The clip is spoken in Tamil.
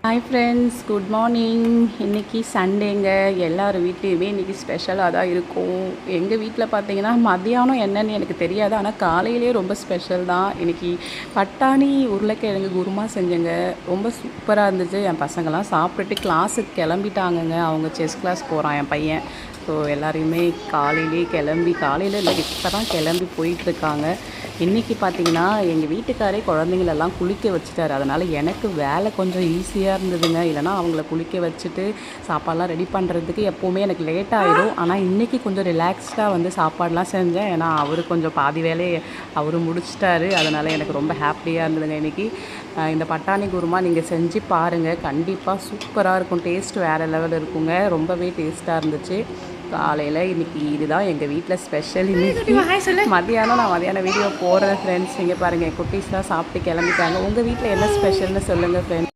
Hi friends, good morning. இன்றைக்கி சண்டேங்க. எல்லார் வீட்லேயுமே இன்றைக்கி ஸ்பெஷலாக தான் இருக்கும். எங்கள் வீட்டில் பார்த்தீங்கன்னா மதியானம் என்னன்னு எனக்கு தெரியாது, ஆனால் காலையிலே ரொம்ப ஸ்பெஷல் தான். இன்றைக்கி பட்டாணி உருளைக்கிழங்கு குருமா செஞ்சேங்க. ரொம்ப சூப்பராக இருந்துச்சு. என் பசங்கள்லாம் சாப்பிட்டுட்டு கிளாஸுக்கு கிளம்பிட்டாங்கங்க. அவங்க செஸ் கிளாஸ் போகிறான் என் பையன். ஸோ எல்லாரையுமே காலையில் இல்லை, இப்போ தான் கிளம்பி போயிட்டுருக்காங்க. இன்றைக்கி பார்த்திங்கன்னா எங்கள் வீட்டுக்காரே குழந்தைங்களெல்லாம் குளிக்க வச்சுட்டாரு. அதனால் எனக்கு வேலை கொஞ்சம் ஈஸியாக இருந்ததுங்க. இல்லைனா அவங்கள குளிக்க வச்சுட்டு சாப்பாடெலாம் ரெடி பண்ணுறதுக்கு எப்போவுமே எனக்கு லேட் ஆகிடும். ஆனால் இன்றைக்கி கொஞ்சம் ரிலாக்ஸ்டாக வந்து சாப்பாடெலாம் செஞ்சேன். ஏன்னா அவர் கொஞ்சம் பாதி வேலையை அவர் முடிச்சிட்டாரு. அதனால் எனக்கு ரொம்ப ஹாப்பியாக இருந்ததுங்க இன்றைக்கி. இந்த பட்டாணி குருமா நீங்கள் செஞ்சு பாருங்கள், கண்டிப்பாக சூப்பராக இருக்கும். டேஸ்ட் வேறு லெவல் இருக்குங்க. ரொம்பவே டேஸ்ட்டாக இருந்துச்சு. காலையில் இன்றைக்கி இதுதான் எங்கள் வீட்டில் ஸ்பெஷல். இன்றைக்கி மதியானம் வீடியோ போடுறேன் ஃப்ரெண்ட்ஸ். நீங்கள் பாருங்கள், குட்டீஸ்லாம் சாப்பிட்டு கிளம்பிட்டாங்க. உங்கள் வீட்டில் என்ன ஸ்பெஷல்னு சொல்லுங்கள் ஃப்ரெண்ட்ஸ்.